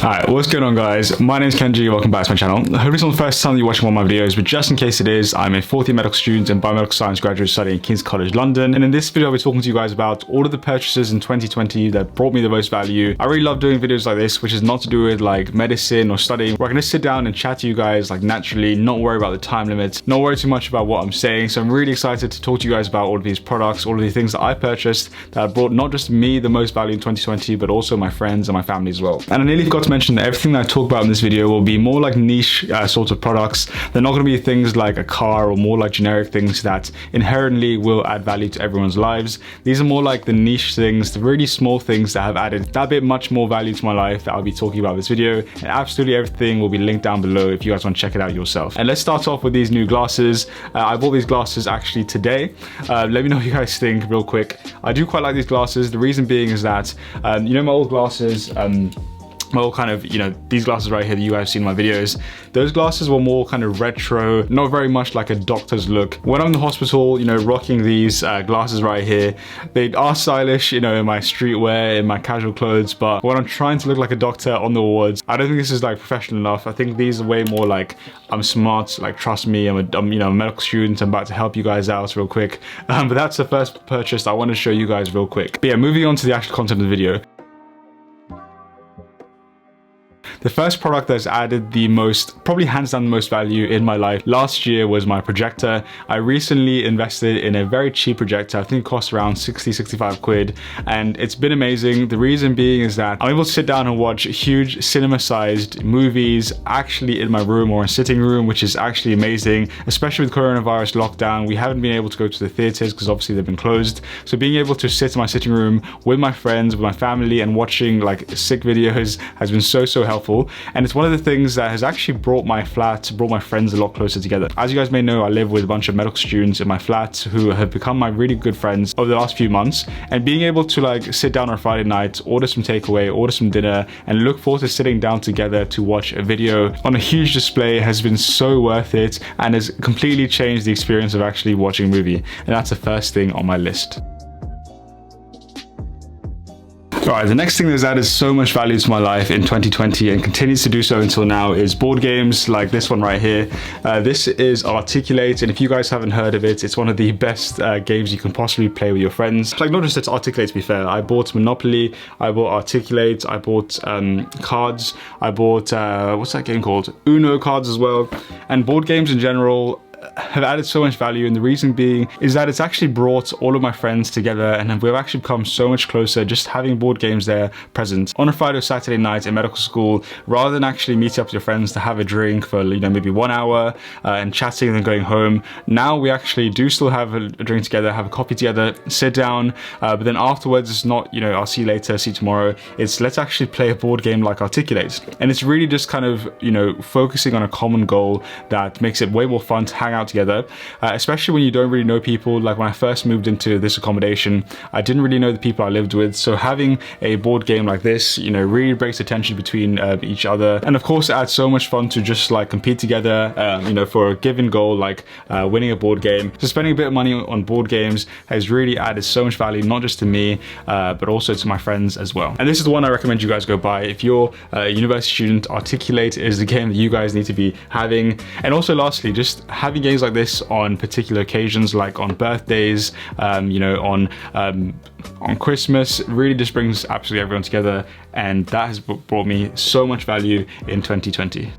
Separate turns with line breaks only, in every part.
Alright, what's going on guys? My name is Kenji, welcome back to my channel. I hope it's not the first time that you're watching one of my videos, but just in case it is, I'm a fourth year medical student and biomedical science graduate studying at King's College London. And in this video, I'll be talking to you guys about all of the purchases in 2020 that brought me the most value. I really love doing videos like this, which is not to do with like medicine or studying, where I can just sit down and chat to you guys like naturally, not worry about the time limits, not worry too much about what I'm saying. So I'm really excited to talk to you guys about all of these products, all of the things that I purchased that have brought not just me the most value in 2020, but also my friends and my family as well. And I nearly forgot to mention that everything that I talk about in this video will be more like niche sorts of products. They're not going to be things like a car or more like generic things that inherently will add value to everyone's lives. These are more like the niche things, the really small things that have added that bit much more value to my life that I'll be talking about in this video. And absolutely everything will be linked down below if you guys want to check it out yourself. And let's start off with these new glasses. I bought these glasses actually today. Let me know what you guys think real quick. I do quite like these glasses. The reason being is that, you know, my old glasses, well, kind of, you know, these glasses right here that you guys have seen in my videos, those glasses were more kind of retro, not very much like a doctor's look. When I'm in the hospital, you know, rocking these glasses right here, they are stylish, you know, in my streetwear, in my casual clothes, but when I'm trying to look like a doctor on the wards, I don't think this is like professional enough. I think these are way more like, I'm smart, like trust me, I'm you know, a medical student, I'm about to help you guys out real quick. But that's the first purchase I want to show you guys real quick. But yeah, moving on to the actual content of the video. The first product that's added the most, probably hands down the most value in my life last year was my projector. I recently invested in a very cheap projector. I think it cost around 65 quid, and it's been amazing. The reason being is that I'm able to sit down and watch huge cinema-sized movies actually in my room or in sitting room, which is actually amazing, especially with coronavirus lockdown. We haven't been able to go to the theaters because obviously they've been closed. So being able to sit in my sitting room with my friends, with my family, and watching like sick videos has been so helpful. And it's one of the things that has actually brought my flat, brought my friends a lot closer together. As you guys may know, I live with a bunch of medical students in my flat who have become my really good friends over the last few months. And being able to like sit down on a Friday night, order some takeaway, order some dinner, and look forward to sitting down together to watch a video on a huge display has been so worth it and has completely changed the experience of actually watching a movie. And that's the first thing on my list. Alright, the next thing that's added so much value to my life in 2020 and continues to do so until now is board games like this one right here. This is Articulate, and if you guys haven't heard of it, it's one of the best games you can possibly play with your friends. Like, not just it's Articulate, to be fair. I bought Monopoly, I bought Articulate, I bought cards, I bought, what's that game called? Uno cards as well. And board games in general have added so much value, and the reason being is that it's actually brought all of my friends together, and we've actually become so much closer just having board games there present on a Friday or Saturday night in medical school, rather than actually meeting up with your friends to have a drink for, you know, maybe 1 hour and chatting and then going home. Now we actually do still have a drink together, have a coffee together, sit down, but then afterwards it's not, you know, I'll see you later, see you tomorrow. It's let's actually play a board game like Articulate. And it's really just kind of, you know, focusing on a common goal that makes it way more fun to hang out together, especially when you don't really know people. Like when I first moved into this accommodation, I didn't really know the people I lived with, so having a board game like this, you know, really breaks the tension between each other, and of course it adds so much fun to just like compete together, you know, for a given goal like winning a board game. So spending a bit of money on board games has really added so much value, not just to me but also to my friends as well. And this is the one I recommend you guys go buy if you're a university student. Articulate is the game that you guys need to be having. And also lastly, just having games like this on particular occasions, like on birthdays, you know, on Christmas, really just brings absolutely everyone together, and that has brought me so much value in 2020.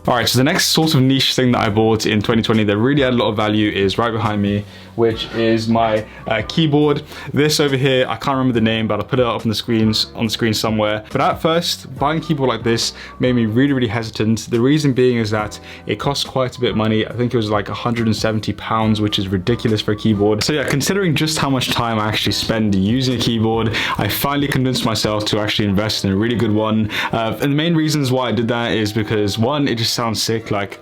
Alright, so the next sort of niche thing that I bought in 2020 that really had a lot of value is right behind me, which is my keyboard. This over here, I can't remember the name, but I'll put it up on the screen somewhere. But at first, buying a keyboard like this made me really hesitant. The reason being is that it costs quite a bit of money. I think it was like £170, which is ridiculous for a keyboard. So yeah, considering just how much time I actually spend using a keyboard, I finally convinced myself to actually invest in a really good one. And the main reasons why I did that is because, one, it just sounds sick. Like,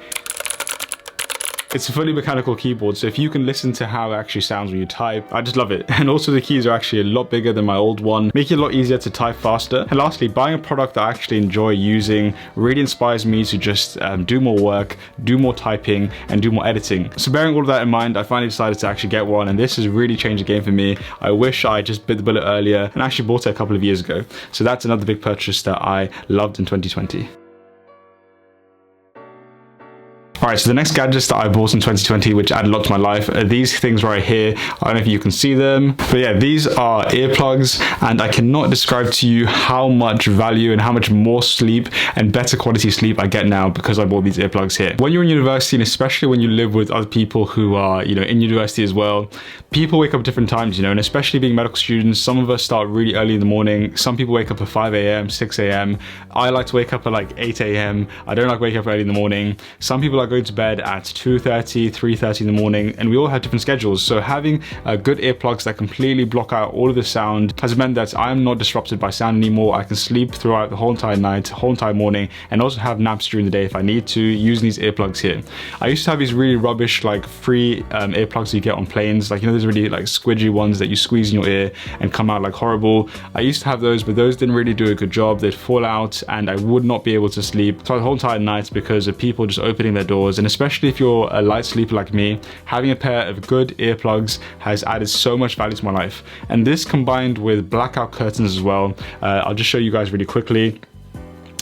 It's a fully mechanical keyboard, so if you can listen to how it actually sounds when you type, I just love it. And also the keys are actually a lot bigger than my old one, making it a lot easier to type faster. And lastly, buying a product that I actually enjoy using really inspires me to just do more work, do more typing, and do more editing. So bearing all of that in mind, I finally decided to actually get one, and this has really changed the game for me. I wish I just bit the bullet earlier and actually bought it a couple of years ago. So that's another big purchase that I loved in 2020. Alright, so the next gadgets that I bought in 2020, which added a lot to my life, are these things right here. I don't know if you can see them, but yeah, these are earplugs, and I cannot describe to you how much value and how much more sleep and better quality sleep I get now because I bought these earplugs here. When you're in university, and especially when you live with other people who are, in university as well, people wake up at different times, and especially being medical students, some of us start really early in the morning. Some people wake up at 5 a.m., 6 a.m. I like to wake up at like 8 a.m. I don't like waking up early in the morning. Some people are going to bed at 2:30, 3:30 in the morning, and we all have different schedules. So having good earplugs that completely block out all of the sound has meant that I'm not disrupted by sound anymore. I can sleep throughout the whole entire night, whole entire morning, and also have naps during the day if I need to, using these earplugs here. I used to have these really rubbish like free earplugs you get on planes, like those really like squidgy ones that you squeeze in your ear and come out like horrible. I used to have those, but those didn't really do a good job. They'd fall out and I would not be able to sleep throughout the whole entire night because of people just opening their doors. And especially if you're a light sleeper like me, having a pair of good earplugs has added so much value to my life. And this combined with blackout curtains as well, I'll just show you guys really quickly.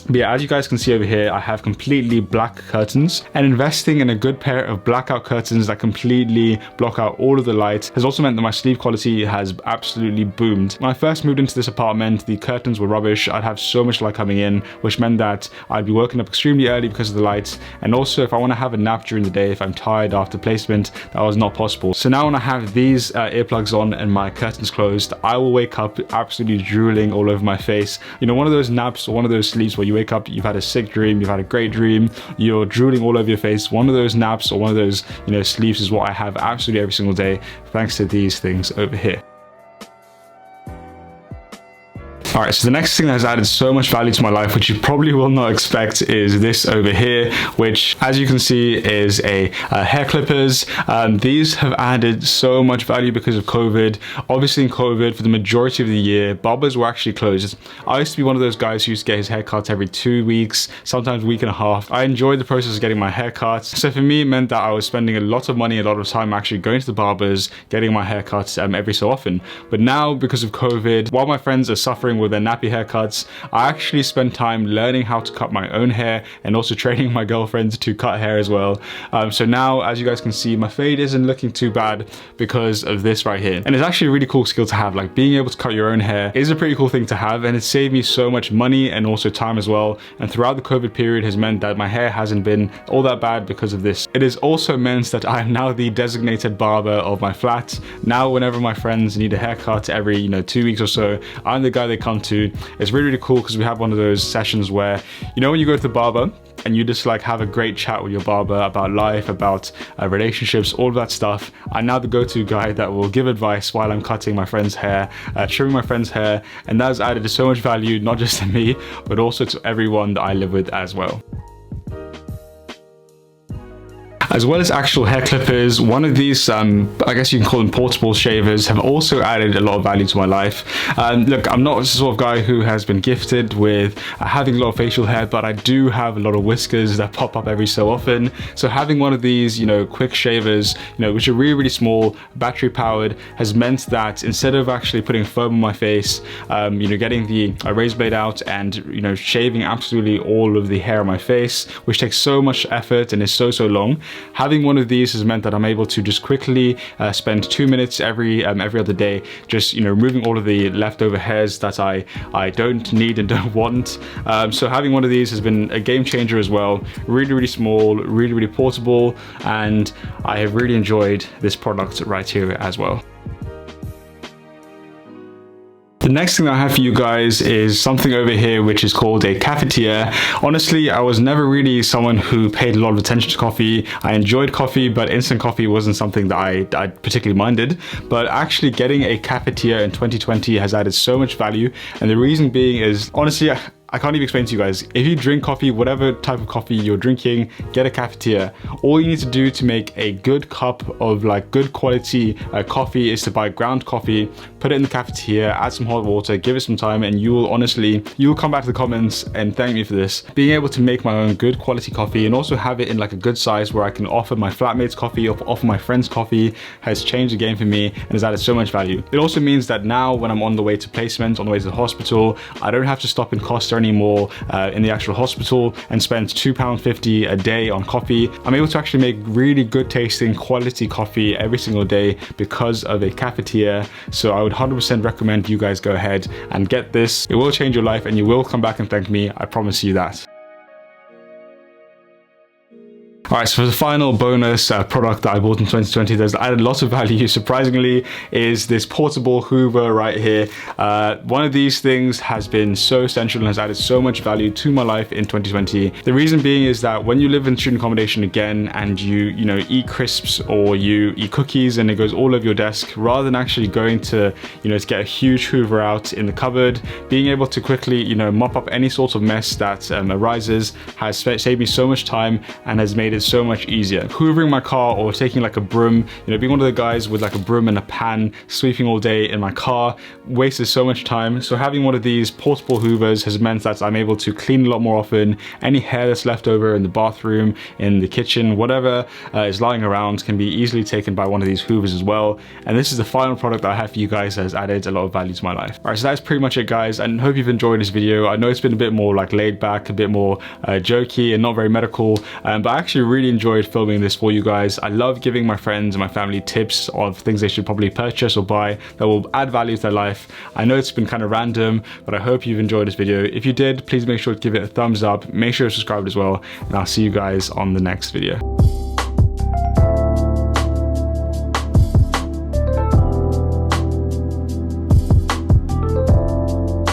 But yeah, as you guys can see over here, I have completely black curtains, and investing in a good pair of blackout curtains that completely block out all of the light has also meant that my sleep quality has absolutely boomed. When I first moved into this apartment, the curtains were rubbish. I'd have so much light coming in, which meant that I'd be woken up extremely early because of the light. And also if I want to have a nap during the day, if I'm tired after placement, that was not possible. So now when I have these earplugs on and my curtains closed, I will wake up absolutely drooling all over my face. One of those naps or one of those sleeps where you wake up, you've had a sick dream, you've had a great dream, you're drooling all over your face. One of those naps or one of those sleeps is what I have absolutely every single day, thanks to these things over here. Alright, so the next thing that has added so much value to my life, which you probably will not expect, is this over here, which as you can see is a hair clippers. These have added so much value because of COVID. Obviously in COVID, for the majority of the year, barbers were actually closed. I used to be one of those guys who used to get his hair cut every 2 weeks, sometimes a week and a half. I enjoyed the process of getting my hair cut. So for me, it meant that I was spending a lot of money, a lot of time actually going to the barbers, getting my hair cut every so often. But now, because of COVID, while my friends are suffering with their nappy haircuts, I actually spend time learning how to cut my own hair and also training my girlfriend to cut hair as well. So now, as you guys can see, my fade isn't looking too bad because of this right here. And it's actually a really cool skill to have. Like, being able to cut your own hair is a pretty cool thing to have, and it saved me so much money and also time as well. And throughout the COVID period has meant that my hair hasn't been all that bad because of this. It has also meant that I am now the designated barber of my flat. Now whenever my friends need a haircut every 2 weeks or so, I'm the guy they come to. It's really, really cool because we have one of those sessions where, when you go to the barber and you just like have a great chat with your barber about life, about relationships, all of that stuff. I'm now the go-to guy that will give advice while I'm cutting my friend's hair, trimming my friend's hair, and that has added so much value, not just to me, but also to everyone that I live with as well. As well as actual hair clippers, one of these, I guess you can call them portable shavers, have also added a lot of value to my life. Look, I'm not the sort of guy who has been gifted with having a lot of facial hair, but I do have a lot of whiskers that pop up every so often. So having one of these, quick shavers, which are really, really small, battery powered, has meant that instead of actually putting foam on my face, getting the razor blade out and, shaving absolutely all of the hair on my face, which takes so much effort and is so long. Having one of these has meant that I'm able to just quickly spend 2 minutes every other day, just removing all of the leftover hairs that I don't need and don't want. So having one of these has been a game changer as well. Really, really small, really, really portable, and I have really enjoyed this product right here as well. The next thing that I have for you guys is something over here which is called a cafetière. Honestly, I was never really someone who paid a lot of attention to coffee. I enjoyed coffee, but instant coffee wasn't something that I particularly minded. But actually getting a cafetière in 2020 has added so much value, and the reason being is, honestly, I can't even explain to you guys. If you drink coffee, whatever type of coffee you're drinking, get a cafetière. All you need to do to make a good cup of like good quality coffee is to buy ground coffee, put it in the cafetière, add some hot water, give it some time, and you'll come back to the comments and thank me for this. Being able to make my own good quality coffee and also have it in like a good size where I can offer my flatmates coffee or offer my friends coffee has changed the game for me and has added so much value. It also means that now when I'm on the way to placement, on the way to the hospital, I don't have to stop in Costa anymore in the actual hospital and spend £2.50 a day on coffee. I'm able to actually make really good tasting quality coffee every single day because of a cafetière. So I would 100% recommend you guys go ahead and get this. It will change your life and you will come back and thank me. I promise you that. Alright, so for the final bonus product that I bought in 2020 that's added lots of value, surprisingly, is this portable Hoover right here. One of these things has been so essential and has added so much value to my life in 2020. The reason being is that when you live in student accommodation again and you eat crisps or you eat cookies and it goes all over your desk, rather than actually going to to get a huge Hoover out in the cupboard, being able to quickly mop up any sort of mess that arises has saved me so much time and has made it so much easier. Hoovering my car or taking like a broom, being one of the guys with like a broom and a pan sweeping all day in my car wasted so much time. So having one of these portable Hoovers has meant that I'm able to clean a lot more often. Any hair that's left over in the bathroom, in the kitchen, whatever is lying around can be easily taken by one of these Hoovers as well. And this is the final product that I have for you guys that has added a lot of value to my life. Alright, so that's pretty much it, guys, and hope you've enjoyed this video. I know it's been a bit more like laid back, a bit more jokey and not very medical, but I actually really enjoyed filming this for you guys. I love giving my friends and my family tips of things they should probably purchase or buy that will add value to their life. I know it's been kind of random, but I hope you've enjoyed this video. If you did, please make sure to give it a thumbs up, make sure to subscribe as well, and I'll see you guys on the next video.